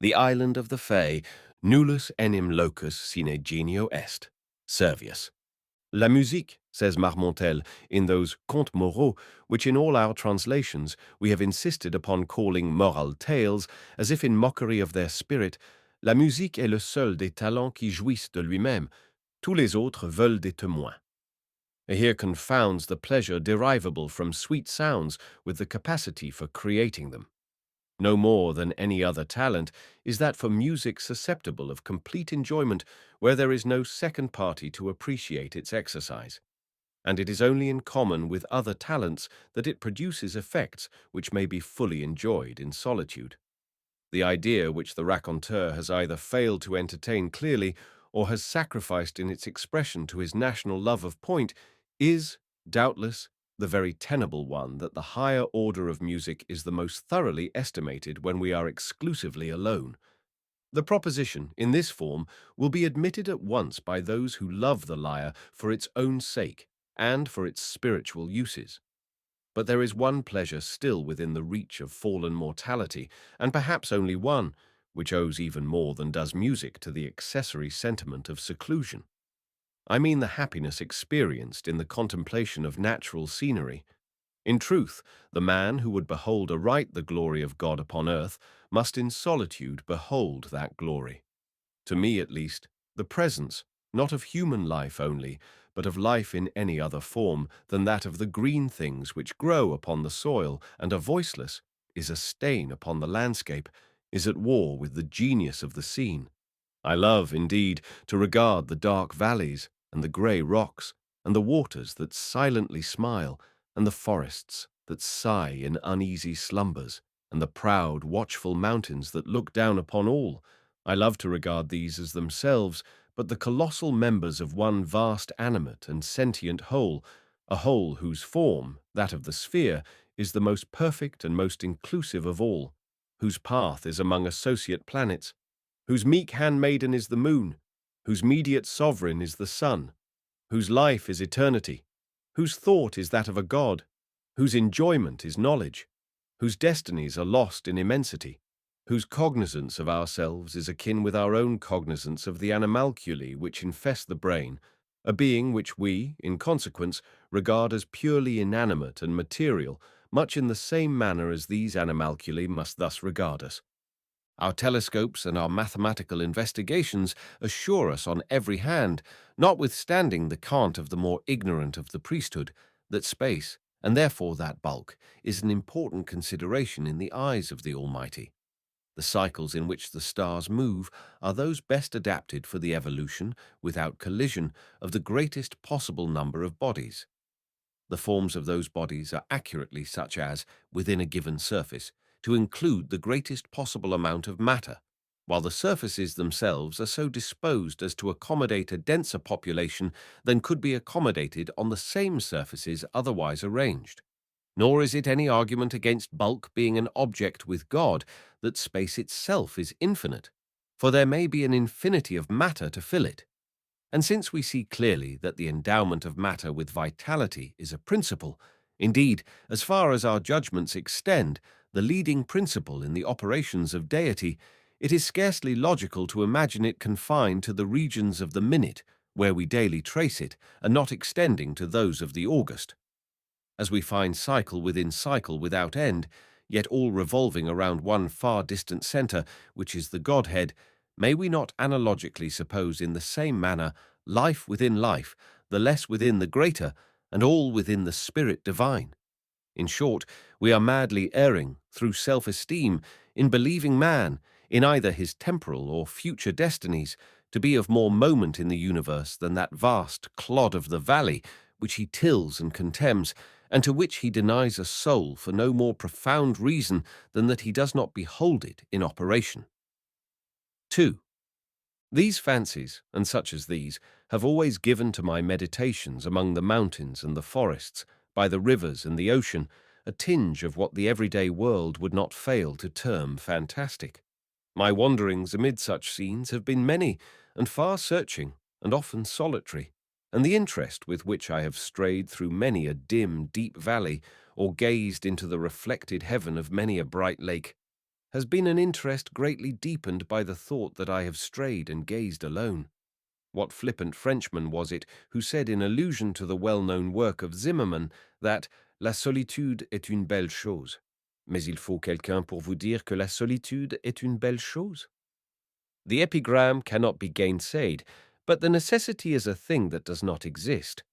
The island of the FAY, nullus enim locus sine genio est, Servius. La musique, says Marmontel in those Contes moraux, which in all our translations we have insisted upon calling moral tales, as if in mockery of their spirit, la musique est le seul des talents qui jouissent de lui-même, tous les autres veulent des témoins. Here confounds the pleasure derivable from sweet sounds with the capacity for creating them. No more than any other talent is that for music susceptible of complete enjoyment where there is no second party to appreciate its exercise. And it is only in common with other talents that it produces effects which may be fully enjoyed in solitude. The idea which the raconteur has either failed to entertain clearly or has sacrificed in its expression to his national love of point is, doubtless, the very tenable one that the higher order of music is the most thoroughly estimated when we are exclusively alone. The proposition, in this form, will be admitted at once by those who love the lyre for its own sake and for its spiritual uses. But there is one pleasure still within the reach of fallen mortality, and perhaps only one, which owes even more than does music to the accessory sentiment of seclusion. I mean the happiness experienced in the contemplation of natural scenery. In truth, the man who would behold aright the glory of God upon earth must in solitude behold that glory. To me, at least, the presence, not of human life only, but of life in any other form than that of the green things which grow upon the soil and are voiceless, is a stain upon the landscape, is at war with the genius of the scene. I love, indeed, to regard the dark valleys and the grey rocks, and the waters that silently smile, and the forests that sigh in uneasy slumbers, and the proud, watchful mountains that look down upon all. I love to regard these as themselves but the colossal members of one vast animate and sentient whole, a whole whose form, that of the sphere, is the most perfect and most inclusive of all, whose path is among associate planets, whose meek handmaiden is the moon, whose mediate sovereign is the sun, whose life is eternity, whose thought is that of a god, whose enjoyment is knowledge, whose destinies are lost in immensity, whose cognizance of ourselves is akin with our own cognizance of the animalculae which infest the brain, a being which we, in consequence, regard as purely inanimate and material, much in the same manner as these animalculae must thus regard us. Our telescopes and our mathematical investigations assure us on every hand, notwithstanding the cant of the more ignorant of the priesthood, that space, and therefore that bulk, is an important consideration in the eyes of the Almighty. The cycles in which the stars move are those best adapted for the evolution, without collision, of the greatest possible number of bodies. The forms of those bodies are accurately such as, within a given surface, to include the greatest possible amount of matter, while the surfaces themselves are so disposed as to accommodate a denser population than could be accommodated on the same surfaces otherwise arranged. Nor is it any argument against bulk being an object with God that space itself is infinite, for there may be an infinity of matter to fill it. And since we see clearly that the endowment of matter with vitality is a principle, indeed, as far as our judgments extend, the leading principle in the operations of deity, it is scarcely logical to imagine it confined to the regions of the minute, where we daily trace it, and not extending to those of the August. As we find cycle without end, yet all revolving around one far distant centre, which is the Godhead, may we not analogically suppose in the same manner life within life, the less within the greater, and all within the Spirit divine? In short, we are madly erring, through self-esteem, in believing man, in either his temporal or future destinies, to be of more moment in the universe than that vast clod of the valley, which he tills and contemns, and to which he denies a soul for no more profound reason than that he does not behold it in operation. 2. These fancies, and such as these, have always given to my meditations among the mountains and the forests, by the rivers and the ocean, a tinge of what the everyday world would not fail to term fantastic. My wanderings amid such scenes have been many and far-searching, and often solitary, and the interest with which I have strayed through many a dim, deep valley, or gazed into the reflected heaven of many a bright lake, has been an interest greatly deepened by the thought that I have strayed and gazed alone. What flippant Frenchman was it who said in allusion to the well-known work of Zimmermann that la solitude est une belle chose? Mais il faut quelqu'un pour vous dire que la solitude est une belle chose? The epigram cannot be gainsaid, but the necessity is a thing that does not exist.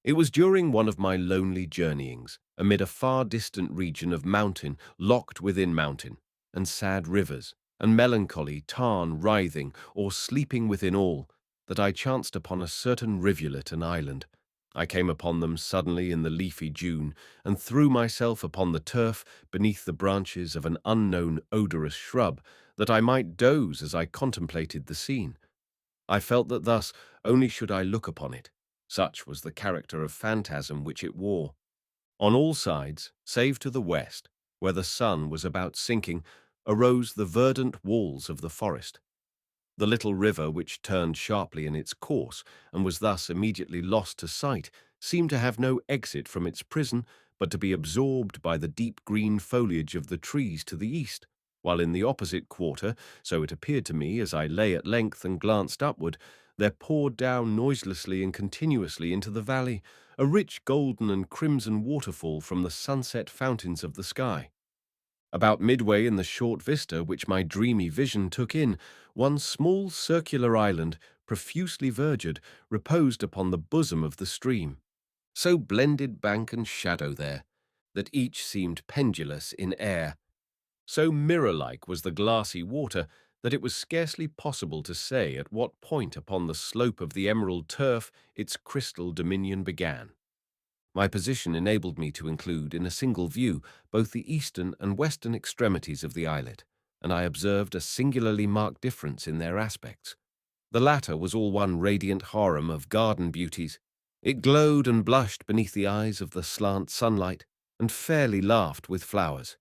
It was during one of my lonely journeyings, amid a far distant region of mountain locked within mountain, and sad rivers, and melancholy tarn writhing or sleeping within all, that I chanced upon a certain rivulet and island. I came upon them suddenly in the leafy June, and threw myself upon the turf beneath the branches of an unknown odorous shrub, that I might doze as I contemplated the scene. I felt that thus only should I look upon it. Such was the character of phantasm which it wore. On all sides, save to the west, where the sun was about sinking, arose the verdant walls of the forest. The little river, which turned sharply in its course and was thus immediately lost to sight, seemed to have no exit from its prison, but to be absorbed by the deep green foliage of the trees to the east, while in the opposite quarter, so it appeared to me as I lay at length and glanced upward, there poured down noiselessly and continuously into the valley a rich golden and crimson waterfall from the sunset fountains of the sky. About midway in the short vista which my dreamy vision took in, one small circular island, profusely verdured, reposed upon the bosom of the stream. So blended bank and shadow there, that each seemed pendulous in air. So mirror-like was the glassy water, that it was scarcely possible to say at what point upon the slope of the emerald turf its crystal dominion began. My position enabled me to include in a single view both the eastern and western extremities of the islet, and I observed a singularly marked difference in their aspects. The latter was all one radiant harem of garden beauties. It glowed and blushed beneath the eyes of the slant sunlight, and fairly laughed with flowers.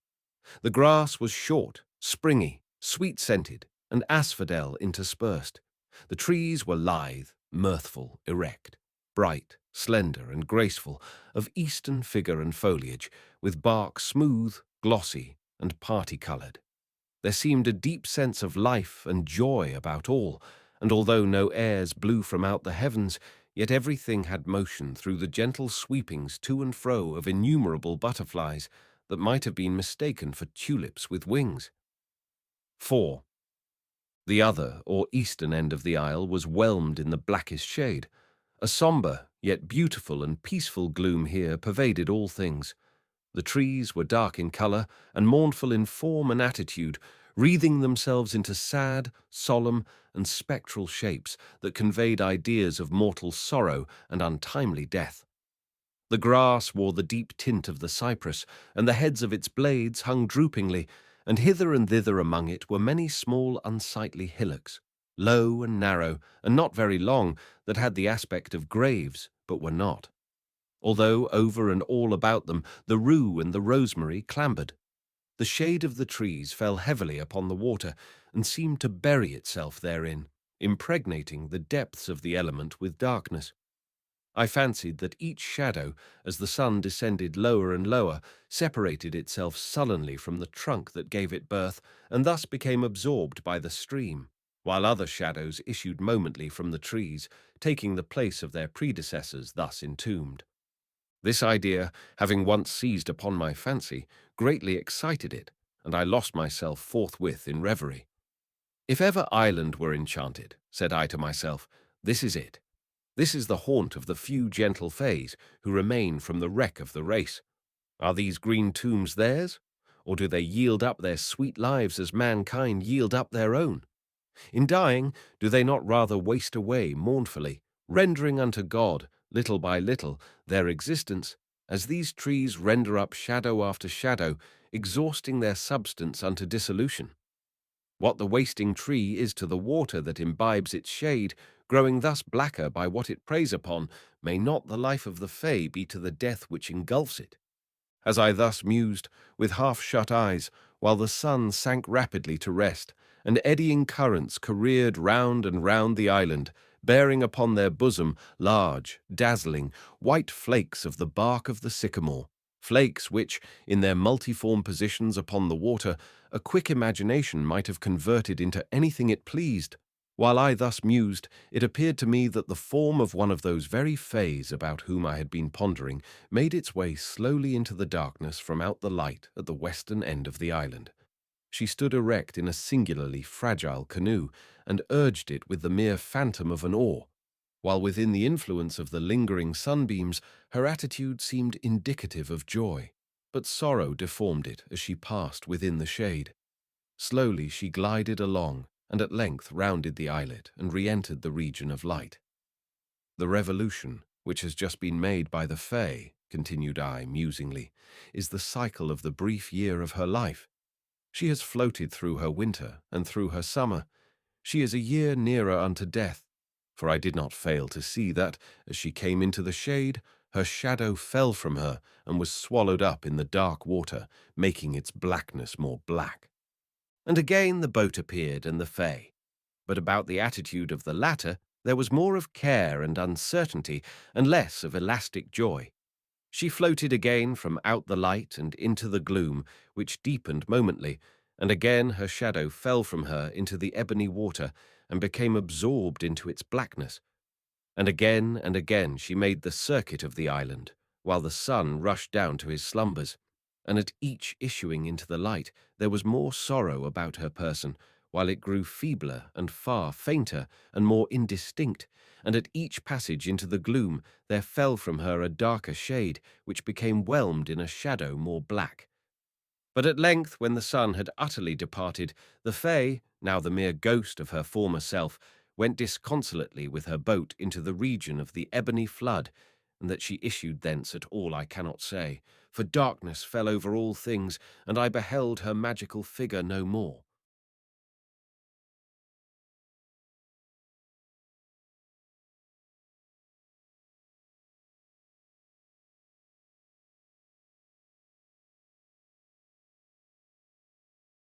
The grass was short, springy, sweet-scented, and asphodel interspersed. The trees were lithe, mirthful, erect, bright, slender, and graceful, of eastern figure and foliage, with bark smooth, glossy, and party-coloured. There seemed a deep sense of life and joy about all, and although no airs blew from out the heavens, yet everything had motion through the gentle sweepings to and fro of innumerable butterflies that might have been mistaken for tulips with wings. 4. The other, or eastern end of the isle was whelmed in the blackest shade. A sombre, yet beautiful and peaceful gloom here pervaded all things. The trees were dark in colour and mournful in form and attitude, wreathing themselves into sad, solemn, and spectral shapes that conveyed ideas of mortal sorrow and untimely death. The grass wore the deep tint of the cypress, and the heads of its blades hung droopingly, and hither and thither among it were many small unsightly hillocks, low and narrow, and not very long, that had the aspect of graves, but were not. Although over and all about them the rue and the rosemary clambered. The shade of the trees fell heavily upon the water, and seemed to bury itself therein, impregnating the depths of the element with darkness. I fancied that each shadow, as the sun descended lower and lower, separated itself sullenly from the trunk that gave it birth, and thus became absorbed by the stream, while other shadows issued momently from the trees, taking the place of their predecessors thus entombed. This idea, having once seized upon my fancy, greatly excited it, and I lost myself forthwith in reverie. If ever island were enchanted, said I to myself, this is it. This is the haunt of the few gentle fays who remain from the wreck of the race. Are these green tombs theirs, or do they yield up their sweet lives as mankind yield up their own? In dying, do they not rather waste away mournfully, rendering unto God, little by little, their existence, as these trees render up shadow after shadow, exhausting their substance unto dissolution? What the wasting tree is to the water that imbibes its shade, growing thus blacker by what it preys upon, may not the life of the Fay be to the death which engulfs it? As I thus mused, with half-shut eyes, while the sun sank rapidly to rest, and eddying currents careered round and round the island, bearing upon their bosom large, dazzling, white flakes of the bark of the sycamore, flakes which, in their multiform positions upon the water, a quick imagination might have converted into anything it pleased. While I thus mused, it appeared to me that the form of one of those very fays about whom I had been pondering made its way slowly into the darkness from out the light at the western end of the island. She stood erect in a singularly fragile canoe, and urged it with the mere phantom of an oar, while within the influence of the lingering sunbeams her attitude seemed indicative of joy. But sorrow deformed it as she passed within the shade. Slowly she glided along, and at length rounded the islet and re-entered the region of light. The revolution, which has just been made by the FAY, continued I musingly, is the cycle of the brief year of her life. She has floated through her winter and through her summer. She is a year nearer unto death, for I did not fail to see that, as she came into the shade, her shadow fell from her and was swallowed up in the dark water, making its blackness more black. And again the boat appeared and the FAY, but about the attitude of the latter there was more of care and uncertainty and less of elastic joy. She floated again from out the light and into the gloom, which deepened momently, and again her shadow fell from her into the ebony water and became absorbed into its blackness. And again she made the circuit of the island, while the sun rushed down to his slumbers, and at each issuing into the light there was more sorrow about her person, while it grew feebler and far fainter and more indistinct, and at each passage into the gloom there fell from her a darker shade, which became whelmed in a shadow more black. But at length, when the sun had utterly departed, the FAY, now the mere ghost of her former self, went disconsolately with her boat into the region of the ebony flood, and that she issued thence at all I cannot say, for darkness fell over all things, and I beheld her magical figure no more.